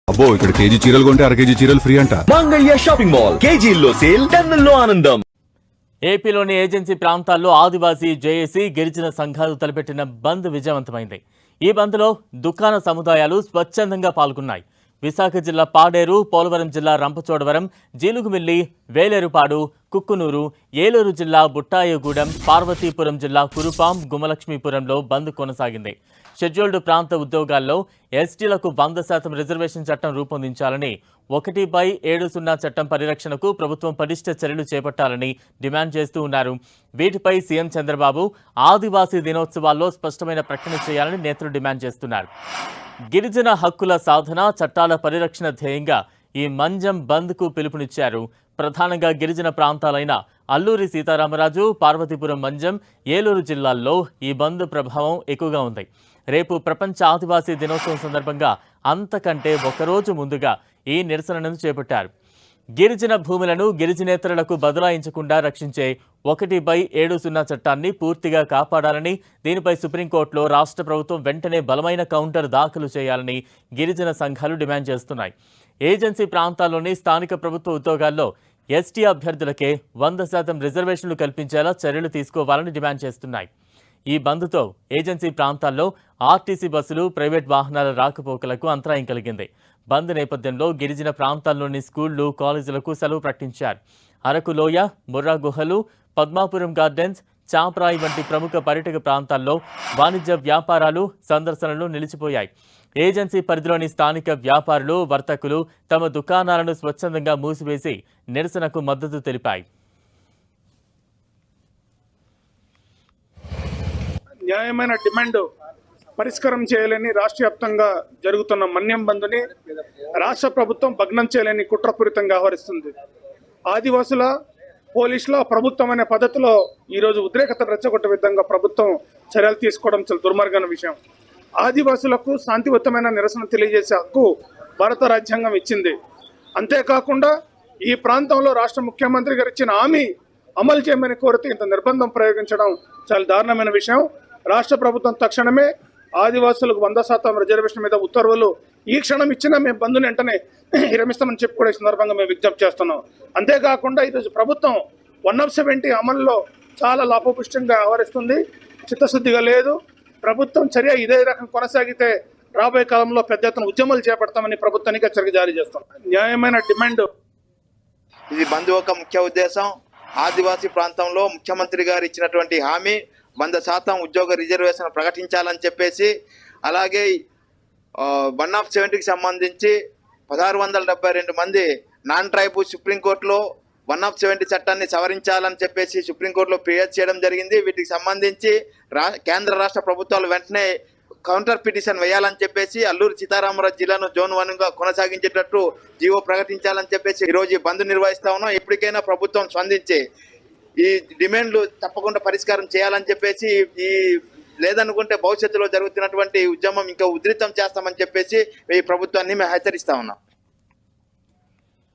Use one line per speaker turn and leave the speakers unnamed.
అబ్బో ఇక్కడ కేజీ చీరలు కొంటే అర కేజీ చీరలు ఫ్రీ అంట.
మంగళ్య షాపింగ్ మాల్, కేజీల్లో సేల్, టన్నుల్లో ఆనందం.
ఏపీలోని ఏజెన్సీ ప్రాంతాల్లో ఆదివాసీ జేఏసీ గిరిజన సంఘాలు తలపెట్టిన బంద్ విజయవంతమైంది. ఈ బంద్లో దుకాణ సముదాయాలు స్వచ్ఛందంగా పాల్గొన్నాయి. విశాఖ జిల్లా పాడేరు, పోలవరం జిల్లా రంపచోడవరం, జీలుగుమిల్లి, వేలేరుపాడు, కుక్కునూరు, ఏలూరు జిల్లా బుట్టాయగూడెం, పార్వతీపురం జిల్లా కురుపాం, గుమలక్ష్మీపురంలో బంద్ కొనసాగింది. షెడ్యూల్డ్ ప్రాంత ఉద్యోగాల్లో ఎస్టీలకు 100% రిజర్వేషన్ చట్టం రూపొందించాలని, 1/70 చట్టం పరిరక్షణకు ప్రభుత్వం పటిష్ట చర్యలు చేపట్టాలని డిమాండ్ చేస్తూ ఉన్నారు. వీటిపై సీఎం చంద్రబాబు ఆదివాసీ దినోత్సవాల్లో స్పష్టమైన ప్రకటన చేయాలని నేతలు డిమాండ్ చేస్తున్నారు. గిరిజన హక్కుల సాధన, చట్టాల పరిరక్షణ ధ్యేయంగా ఈ మంజం బంద్కు పిలుపునిచ్చారు. ప్రధానంగా గిరిజన ప్రాంతాలైన అల్లూరి సీతారామరాజు, పార్వతీపురం మంజం, ఏలూరు జిల్లాల్లో ఈ బంద్ ప్రభావం ఎక్కువగా ఉంది. రేపు ప్రపంచ ఆదివాసీ దినోత్సవం సందర్భంగా అంతకంటే ఒకరోజు ముందుగా ఈ నిరసనను చేపట్టారు. గిరిజన భూములను గిరిజనేతరులకు బదలాయించకుండా రక్షించే 1/70 చట్టాన్ని పూర్తిగా కాపాడాలని, దీనిపై సుప్రీంకోర్టులో రాష్ట్ర ప్రభుత్వం వెంటనే బలమైన కౌంటర్ దాఖలు చేయాలని గిరిజన సంఘాలు డిమాండ్ చేస్తున్నాయి. ఏజెన్సీ ప్రాంతాల్లోని స్థానిక ప్రభుత్వ ఉద్యోగాల్లో ఎస్టీ అభ్యర్థులకే 100% రిజర్వేషన్లు కల్పించేలా చర్యలు తీసుకోవాలని డిమాండ్ చేస్తున్నాయి. ఈ బంద్తో ఏజెన్సీ ప్రాంతాల్లో ఆర్టీసీ బస్సులు, ప్రైవేట్ వాహనాల రాకపోకలకు అంతరాయం కలిగింది. బంద్ నేపథ్యంలో గిరిజన ప్రాంతాల్లోని స్కూళ్లు, కాలేజీలకు సెలవు ప్రకటించారు. అరకు లోయ, ముర్రా గుహలు, పద్మాపురం గార్డెన్స్, చాపరాయి వంటి ప్రముఖ పర్యాటక ప్రాంతాల్లో వాణిజ్య వ్యాపారాలు, సందర్శనలు నిలిచిపోయాయి. ఏజెన్సీ పరిధిలోని స్థానిక వ్యాపారులు, వర్తకులు తమ దుకాణాలను స్వచ్ఛందంగా మూసివేసి నిరసనకు మద్దతు తెలిపాయి.
న్యాయమైన డిమాండ్ పరిష్కారం చేయాలని రాష్ట్ర వ్యాప్తంగా జరుగుతున్న మన్యం బంద్ని రాష్ట్ర ప్రభుత్వం భగ్నం చేయాలని కుట్రపూరితంగా వ్యవహరిస్తుంది. ఆదివాసుల, పోలీసుల, ప్రభుత్వం అనే పద్ధతిలో ఈరోజు ఉద్రేకత రెచ్చగొట్టే విధంగా ప్రభుత్వం చర్యలు తీసుకోవడం చాలా దుర్మార్గమైన విషయం. ఆదివాసులకు శాంతియుతమైన నిరసన తెలియజేసే హక్కు భారత రాజ్యాంగం ఇచ్చింది. అంతేకాకుండా ఈ ప్రాంతంలో రాష్ట్ర ముఖ్యమంత్రి గారు ఇచ్చిన హామీ అమలు చేయమని కోరితే ఇంత నిర్బంధం ప్రయోగించడం చాలా దారుణమైన విషయం. రాష్ట్ర ప్రభుత్వం తక్షణమే ఆదివాసులకు 100% రిజర్వేషన్ మీద ఉత్తర్వులు ఈ క్షణం ఇచ్చినా మేము బంధుని వెంటనే విరమిస్తామని చెప్పి కూడా ఈ సందర్భంగా మేము విజ్ఞప్తి చేస్తున్నాం. అంతేకాకుండా ఈరోజు ప్రభుత్వం 170 అమల్లో చాలా లాభపుష్టంగా వ్యవహరిస్తుంది, చిత్తశుద్ధిగా లేదు. ప్రభుత్వం చర్య ఇదే రకం కొనసాగితే రాబోయే కాలంలో పెద్ద ఎత్తున ఉద్యమాలు చేపడతామని ప్రభుత్వానికి హెచ్చరిక జారీ చేస్తాం. న్యాయమైన డిమాండ్
ఇది బంద్ యొక్క ముఖ్య ఉద్దేశం. ఆదివాసీ ప్రాంతంలో ముఖ్యమంత్రి గారు ఇచ్చినటువంటి హామీ 100% ఉద్యోగ రిజర్వేషన్ ప్రకటించాలని చెప్పేసి, అలాగే 170కి సంబంధించి 1672 మంది నాన్ ట్రైబు సుప్రీంకోర్టులో 170 చట్టాన్ని సవరించాలని చెప్పేసి సుప్రీంకోర్టులో ఫిర్యాదు చేయడం జరిగింది. వీటికి సంబంధించి కేంద్ర రాష్ట్ర ప్రభుత్వాలు వెంటనే కౌంటర్ పిటిషన్ వేయాలని చెప్పేసి అల్లూరి సీతారామరాజు జిల్లాను జోన్ 1గా కొనసాగించేటట్టు జీవో ప్రకటించాలని చెప్పేసి ఈరోజు బంద్ నిర్వహిస్తా ఉన్నాం. ఎప్పటికైనా ప్రభుత్వం స్పందించి ఈ డిమాండ్లు తప్పకుండా పరిష్కారం చేయాలని చెప్పేసి, ఈ లేదనుకుంటే భవిష్యత్తులో జరుగుతున్నటువంటి ఉద్యమం ఇంకా ఉధృతం చేస్తామని చెప్పేసి ఈ ప్రభుత్వాన్ని మేము హెచ్చరిస్తా ఉన్నాం.